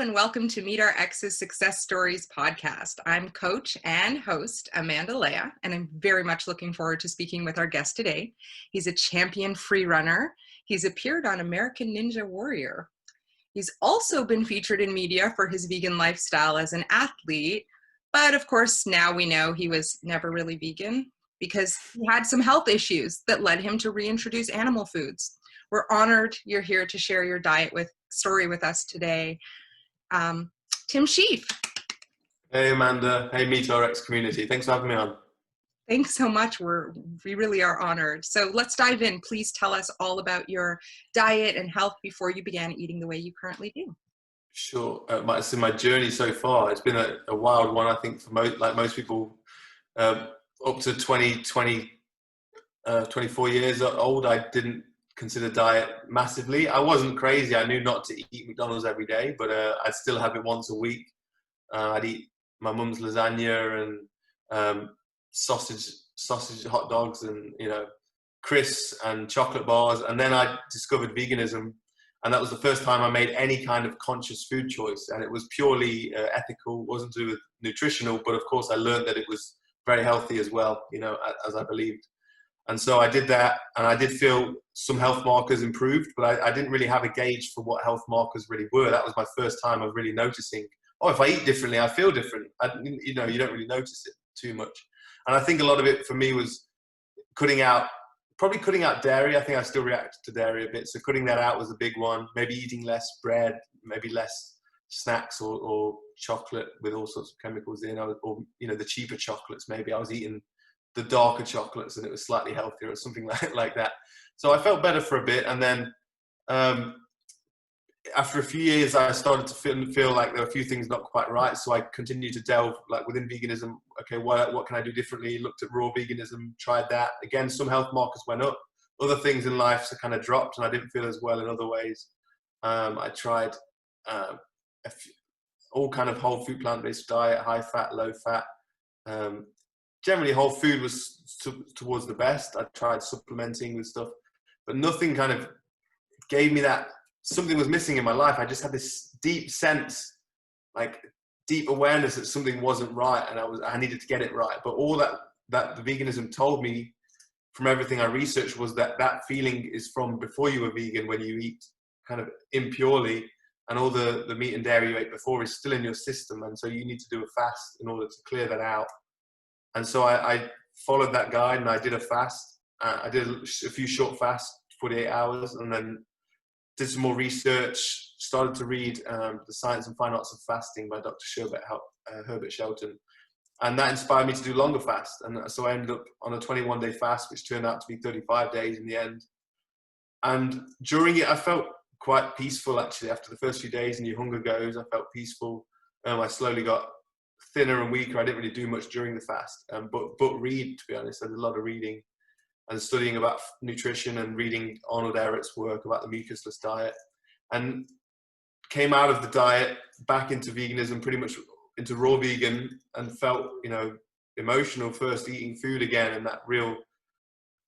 and welcome to Meet Our Ex's Success Stories podcast. I'm coach and host Amanda Lea, and I'm very much looking forward to speaking with our guest today. He's a champion free runner. He's appeared on American Ninja Warrior. He's also been featured in media for his vegan lifestyle as an athlete, but of course now we know he was never really vegan because he had some health issues that led him to reintroduce animal foods. We're honored you're here to share your story with us today. Tim Shieff. Hey Amanda, hey Meet Our Ex community. Thanks for having me on. Thanks so much. We really are honored. So let's dive in. Please tell us all about your diet and health before you began eating the way you currently do. Sure. It's in my journey so far. It's been a wild one, I think, for most people. Up to 24 years old, I didn't consider diet massively. I wasn't crazy. I knew not to eat McDonald's every day, but I'd still have it once a week. I'd eat my mum's lasagna and sausage hot dogs and crisps and chocolate bars. And then I discovered veganism, and that was the first time I made any kind of conscious food choice. And it was purely ethical. It wasn't to do with nutritional, but of course I learned that it was very healthy as well, as I believed. And so I did that, and I did feel some health markers improved, but I didn't really have a gauge for what health markers really were. That was my first time of really noticing, if I eat differently, I feel different. You don't really notice it too much. And I think a lot of it for me was cutting out dairy. I think I still react to dairy a bit. So cutting that out was a big one. Maybe eating less bread, maybe less snacks or chocolate with all sorts of chemicals in, or the cheaper chocolates. Maybe I was eating the darker chocolates and it was slightly healthier or something like that. So I felt better for a bit. And then after a few years, I started to feel like there were a few things not quite right. So I continued to delve within veganism. Okay, what can I do differently? Looked at raw veganism, tried that. Again, some health markers went up. Other things in life kind of dropped, and I didn't feel as well in other ways. I tried all kind of whole food, plant-based diet, high fat, low fat. Generally, whole food was towards the best. I tried supplementing with stuff, but nothing kind of gave me that. Something was missing in my life. I just had this deep sense, deep awareness that something wasn't right, and I needed to get it right. But all that the veganism told me from everything I researched was that feeling is from before you were vegan, when you eat kind of impurely, and all the meat and dairy you ate before is still in your system, and so you need to do a fast in order to clear that out. And so I followed that guide, and I did a fast. I did a few short fasts, 48 hours, and then did some more research, started to read The Science and Fine Arts of Fasting by Dr. Herbert Shelton. And that inspired me to do longer fasts. And so I ended up on a 21-day fast, which turned out to be 35 days in the end. And during it, I felt quite peaceful, actually. After the first few days and your hunger goes, I felt peaceful. I slowly got thinner and weaker. I didn't really do much during the fast, but read, to be honest. I did a lot of reading and studying about nutrition and reading Arnold Ehret's work about the mucusless diet, and came out of the diet back into veganism, pretty much into raw vegan, and felt, emotional first eating food again. And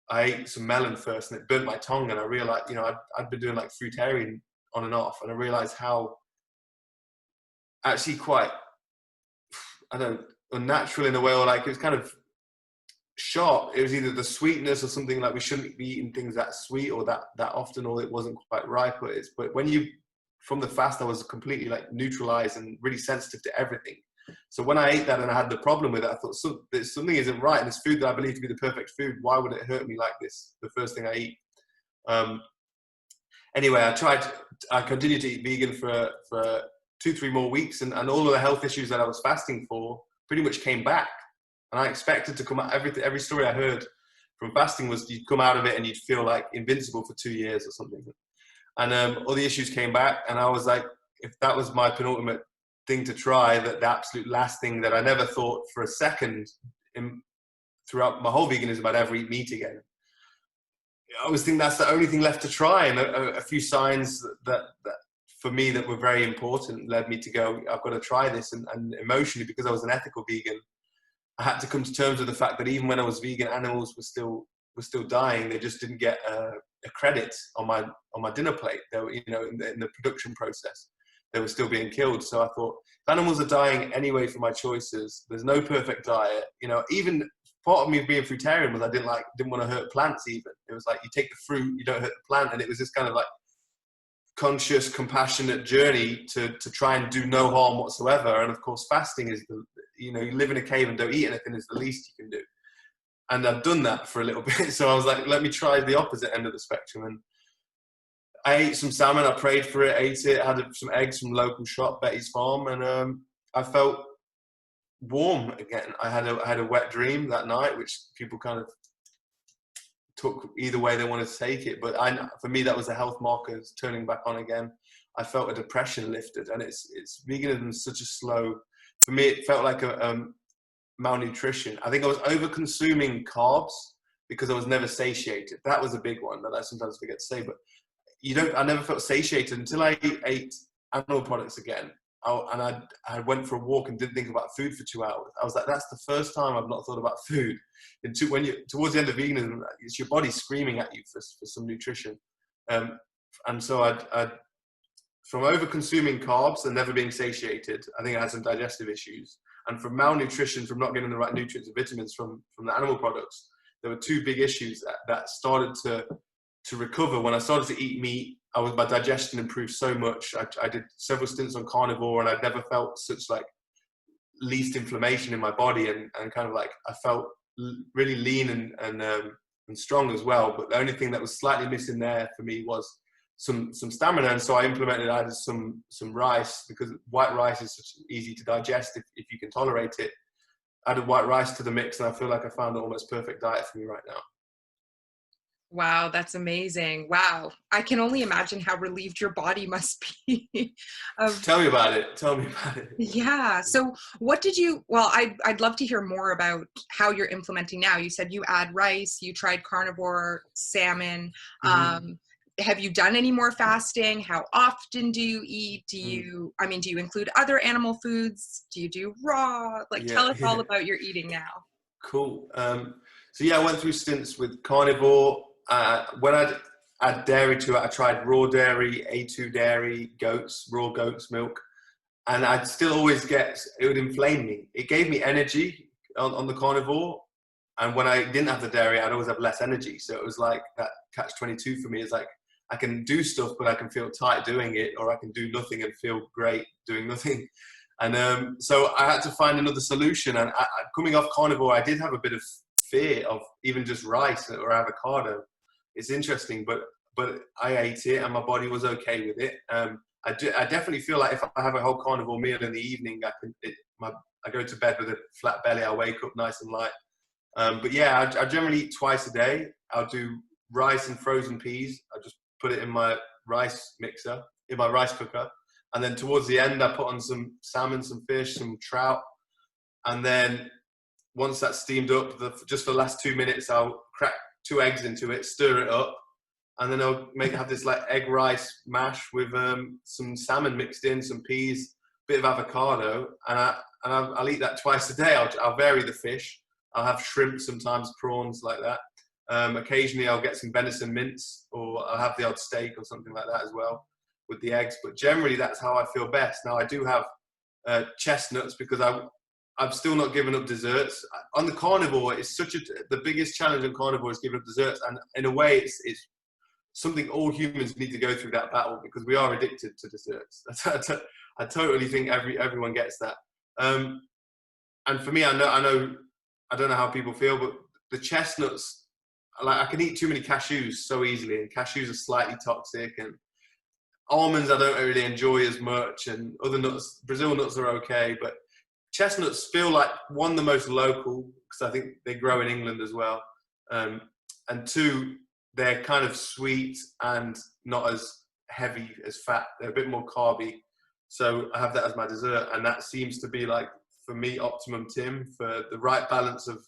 I ate some melon first and it burnt my tongue, and I realized, I'd been doing fruitarian on and off, and I realized how actually quite, unnatural in a way, or it was kind of sharp. It was either the sweetness or something, we shouldn't be eating things that sweet or that often, or it wasn't quite right. But when from the fast, I was completely neutralized and really sensitive to everything. So when I ate that and I had the problem with it, I thought something isn't right. And this food that I believe to be the perfect food, why would it hurt me like this, the first thing I eat? Anyway, I continued to eat vegan for 2-3 more weeks, and all of the health issues that I was fasting for pretty much came back. And I expected to come out, every story I heard from fasting was you'd come out of it and you'd feel invincible for 2 years or something. And all the issues came back, and I was like, if that was my penultimate thing to try, the absolute last thing that I never thought for a second throughout my whole veganism I'd ever eat meat again. I was thinking that's the only thing left to try, and a few signs that for me that were very important led me to go, I've got to try this. And emotionally, because I was an ethical vegan, I had to come to terms with the fact that even when I was vegan, animals were still dying. They just didn't get a credit on my dinner plate. They were, in the production process. they were still being killed. So I thought, if animals are dying anyway for my choices, there's no perfect diet. You know, even part of me being fruitarian was I didn't want to hurt plants even. It was like, you take the fruit, you don't hurt the plant. And it was this kind of like conscious, compassionate journey to try and do no harm whatsoever. And of course, fasting is you live in a cave and don't eat anything is the least you can do. And I've done that for a little bit. So I was like, let me try the opposite end of the spectrum. And I ate some salmon, I prayed for it, ate it, had some eggs from local shop, Betty's Farm. And I felt warm again. I had a wet dream that night, which people kind of took either way they wanted to take it. But for me, that was the health markers turning back on again. I felt a depression lifted, and it's veganism is such a slow. For me, it felt like a malnutrition. I think I was over consuming carbs because I was never satiated. That was a big one that I sometimes forget to say. But I never felt satiated until I ate animal products again. I went for a walk and didn't think about food for 2 hours. I was like, that's the first time I've not thought about food. When you towards the end of veganism, it's your body screaming at you for some nutrition. And so I from over consuming carbs and never being satiated, I think I had some digestive issues. And from malnutrition, from not getting the right nutrients and vitamins from the animal products, there were two big issues that started to recover. When I started to eat meat, my digestion improved so much. I did several stints on carnivore, and I'd never felt such like least inflammation in my body, and kind of like I felt really lean and strong as well. But the only thing that was slightly missing there for me was some stamina. And so I added some rice, because white rice is such easy to digest if you can tolerate it. I added white rice to the mix, and I feel like I found an almost perfect diet for me right now. Wow, that's amazing. Wow. I can only imagine how relieved your body must be. Tell me about it. Yeah. So I'd love to hear more about how you're implementing now. You said you add rice, you tried carnivore, salmon. Mm-hmm. Have you done any more fasting? How often do you eat? Do you include other animal foods? Do you do raw? Tell us all about your eating now. Cool. So I went through stints with carnivore. When I'd add dairy to it, I tried raw dairy, A2 dairy, raw goat's milk, and I'd still always it would inflame me. It gave me energy on the carnivore, and when I didn't have the dairy, I'd always have less energy. So it was like that catch-22 for me. It's like, I can do stuff, but I can feel tight doing it, or I can do nothing and feel great doing nothing. And so I had to find another solution. And coming off carnivore, I did have a bit of fear of even just rice or avocado. It's interesting, but I ate it and my body was okay with it. I definitely feel like if I have a whole carnivore meal in the evening, I go to bed with a flat belly. I wake up nice and light. But I generally eat twice a day. I'll do rice and frozen peas. I just put it in my rice mixer, in my rice cooker. And then towards the end, I put on some salmon, some fish, some trout. And then once that's steamed up, just for the last 2 minutes, I'll crack 2 eggs into it, stir it up. And then I'll have this like egg rice mash with some salmon mixed in, some peas, bit of avocado. And I'll eat that twice a day. I'll vary the fish. I'll have shrimp sometimes, prawns like that. Occasionally I'll get some venison mince, or I'll have the odd steak or something like that as well with the eggs. But generally that's how I feel best. Now I do have chestnuts, because I've still not given up desserts. On the carnivore, it's the biggest challenge on carnivore is giving up desserts. And in a way it's something all humans need to go through, that battle, because we are addicted to desserts. I totally think everyone gets that. And for me, I don't know how people feel, but the chestnuts, I can eat too many cashews so easily, and cashews are slightly toxic, and almonds I don't really enjoy as much, and other nuts, Brazil nuts are okay, but chestnuts feel like, one, the most local, because I think they grow in England as well, and 2, they're kind of sweet and not as heavy as fat. They're a bit more carby, so I have that as my dessert, and that seems to be like, for me, optimum Tim, for the right balance of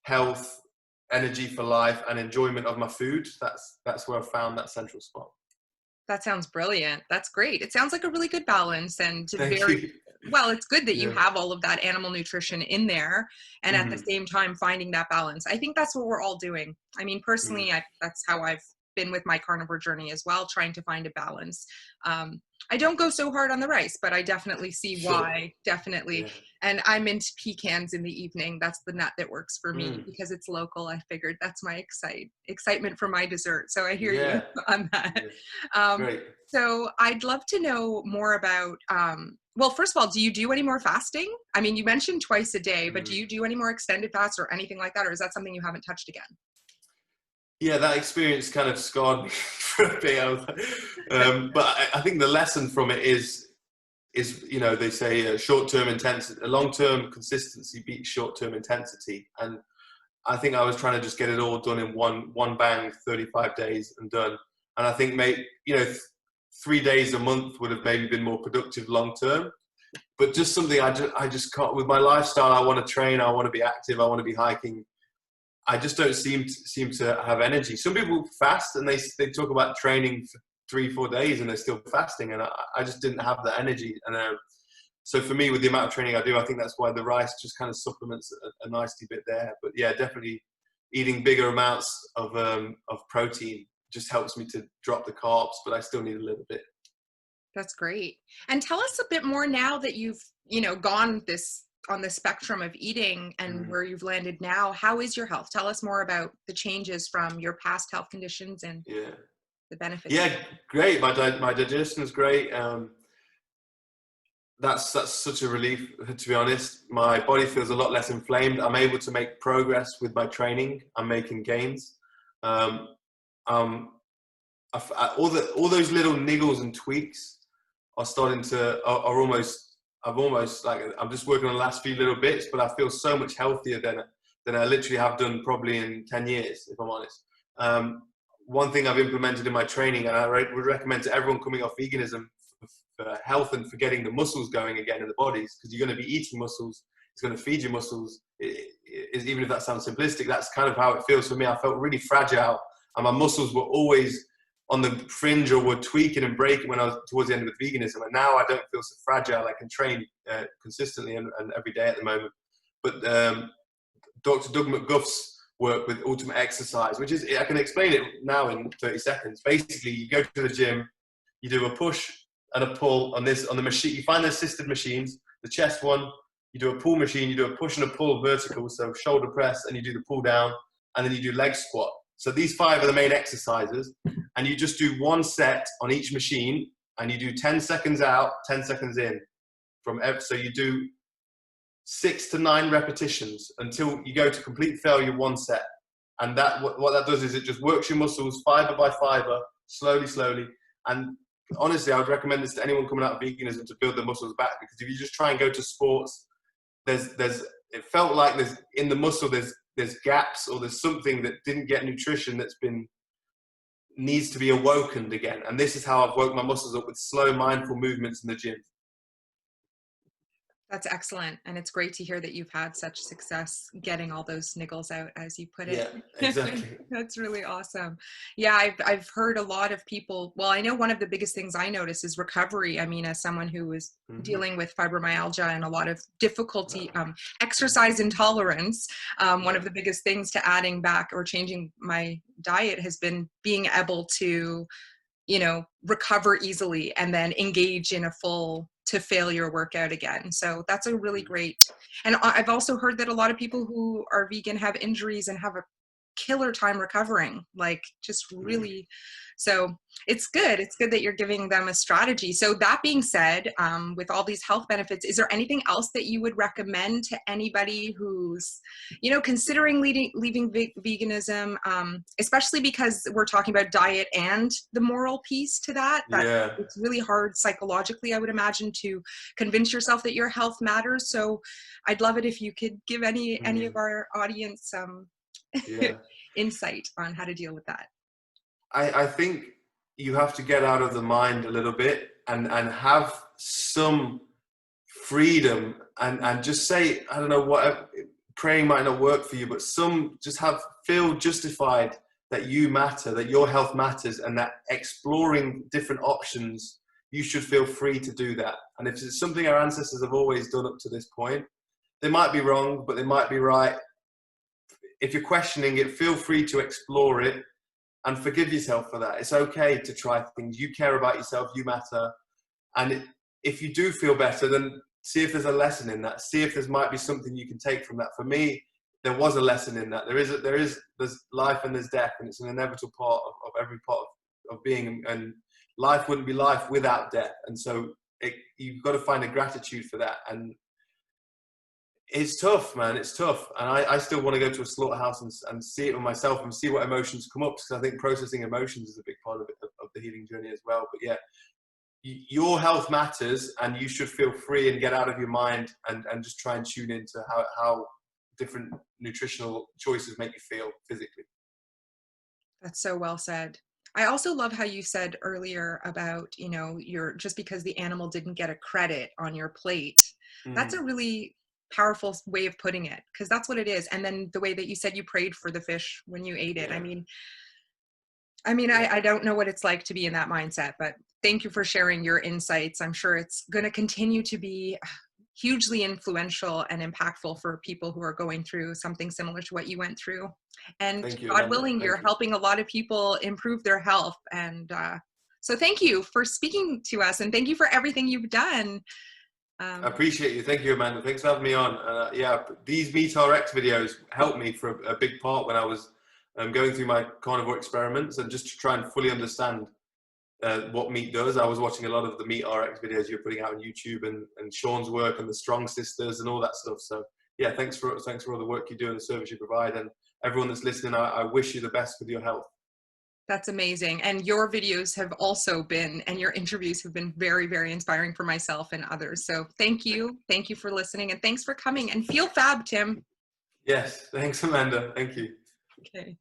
health, energy for life, and enjoyment of my food. That's where I found that central spot. That sounds brilliant. That's great. It sounds like a really good balance, and Thank you. Well, it's good that you have all of that animal nutrition in there, and at the same time finding that balance. I think that's what we're all doing. I mean, personally, that's how I've been with my carnivore journey as well, trying to find a balance. I don't go so hard on the rice, but I definitely see Sure. why, definitely. Yeah. And I'm into pecans in the evening. That's the nut that works for me Mm. because it's local. I figured that's my excitement for my dessert. So I hear you Yeah. on that. Yeah. Um, Great. so I'd love to know more about, well, first of all, do you do any more fasting? I mean, you mentioned twice a day, but do Mm. you do any more extended fast or anything like that? Or is that something you haven't touched again? Yeah, that experience kind of scarred me for a bit. But I think the lesson from it is they say short-term intensity, long-term consistency beats short-term intensity, and I think I was trying to just get it all done in one bang, 35 days and done. And I think 3 days a month would have maybe been more productive long-term. But just something I just can't, with my lifestyle. I want to train, I want to be active, I want to be hiking. I just don't seem to have energy. Some people fast and they talk about training for 3-4 days and they're still fasting, and I just didn't have the energy. And so for me, with the amount of training I do, I think that's why the rice just kind of supplements a nicely bit there. But yeah, definitely eating bigger amounts of protein just helps me to drop the carbs, but I still need a little bit. That's great. And tell us a bit more now that you've, gone this on the spectrum of eating and Mm. where you've landed now. How is your health? Tell us more about the changes from your past health conditions and Yeah. the benefits. Yeah, great. My digestion is great. That's such a relief, to be honest. My body feels a lot less inflamed. I'm able to make progress with my training. I'm making gains. Um, um, all those little niggles and tweaks are starting to are almost. I'm just working on the last few little bits, but I feel so much healthier than I literally have done probably in 10 years, if I'm honest. One thing I've implemented in my training, and I would recommend to everyone coming off veganism for health and for getting the muscles going again in the bodies, because you're going to be eating muscles. It's going to feed you muscles. Even if that sounds simplistic, that's kind of how it feels for me. I felt really fragile, and my muscles were always on the fringe or were tweaking and breaking when I was towards the end with veganism. And now I don't feel so fragile. I can train consistently and every day at the moment. But Dr. Doug McGuff's work with ultimate exercise, which is, I can explain it now in 30 seconds. Basically, you go to the gym, you do a push and a pull on the machine. You find the assisted machines, the chest one, you do a pull machine, you do a push and a pull vertical, so shoulder press, and you do the pull down, and then you do leg squat. So these 5 are the main exercises, and you just do 1 set on each machine, and you do 10 seconds out, 10 seconds in. So you do 6 to 9 repetitions until you go to complete failure 1 set. And what that does is it just works your muscles fiber by fiber, slowly. And honestly, I would recommend this to anyone coming out of veganism to build their muscles back, because if you just try and go to sports, it felt like in the muscle there's gaps, or there's something that didn't get nutrition needs to be awoken again. And this is how I've woke my muscles up, with slow, mindful movements in the gym. That's excellent. And it's great to hear that you've had such success getting all those niggles out, as you put it. Yeah, exactly. That's really awesome. Yeah, I've heard a lot of people. Well, I know one of the biggest things I notice is recovery. I mean, as someone who was dealing with fibromyalgia and a lot of difficulty, exercise intolerance, one of the biggest things to adding back or changing my diet has been being able to recover easily and then engage in a full to failure workout again. So that's a really great, and I've also heard that a lot of people who are vegan have injuries and have a killer time recovering, like just really. So it's good that you're giving them a strategy. So that being said, with all these health benefits, is there anything else that you would recommend to anybody who's considering leaving veganism, especially because we're talking about diet and the moral piece to that Yeah. it's really hard psychologically, I would imagine, to convince yourself that your health matters. So I'd love it if you could give any of our audience insight on how to deal with that. I think you have to get out of the mind a little bit and have some freedom and just say, I don't know, what praying might not work for you, but feel justified that you matter, that your health matters, and that exploring different options, you should feel free to do that. And if it's something our ancestors have always done up to this point, they might be wrong, but they might be right. If you're questioning it, feel free to explore it and forgive yourself for that. It's okay to try things. You care about yourself, you matter. And if you do feel better, then see if there's a lesson in that. See if there might be something you can take from that. For me, there was a lesson in that. There's life and there's death, and it's an inevitable part of every part of being. And life wouldn't be life without death. And so you've got to find a gratitude for that. And it's tough, man. It's tough. And I still want to go to a slaughterhouse and see it for myself and see what emotions come up, because I think processing emotions is a big part of the healing journey as well. But yeah, your health matters, and you should feel free and get out of your mind and just try and tune into how different nutritional choices make you feel physically. That's so well said. I also love how you said earlier about, just because the animal didn't get a credit on your plate. That's a really powerful way of putting it, because that's what it is. And then the way that you said you prayed for the fish when you ate it. Yeah. I don't know what it's like to be in that mindset, but thank you for sharing your insights. I'm sure it's going to continue to be hugely influential and impactful for people who are going through something similar to what you went through. And thank you, God Amanda. willing, you're helping a lot of people improve their health. And so thank you for speaking to us, and thank you for everything you've done. I appreciate you. Thank you, Amanda. Thanks for having me on. These MeatRx videos helped me for a big part when I was going through my carnivore experiments, and just to try and fully understand what meat does. I was watching a lot of the MeatRx videos you're putting out on YouTube, and Sean's work and the Strong Sisters and all that stuff. So yeah, thanks for all the work you do and the service you provide. And everyone that's listening, I wish you the best with your health. That's amazing. And your videos have also been, and your interviews have been very, very inspiring for myself and others. So thank you. Thank you for listening, and thanks for coming, and feel fab, Tim. Yes. Thanks, Amanda. Thank you. Okay.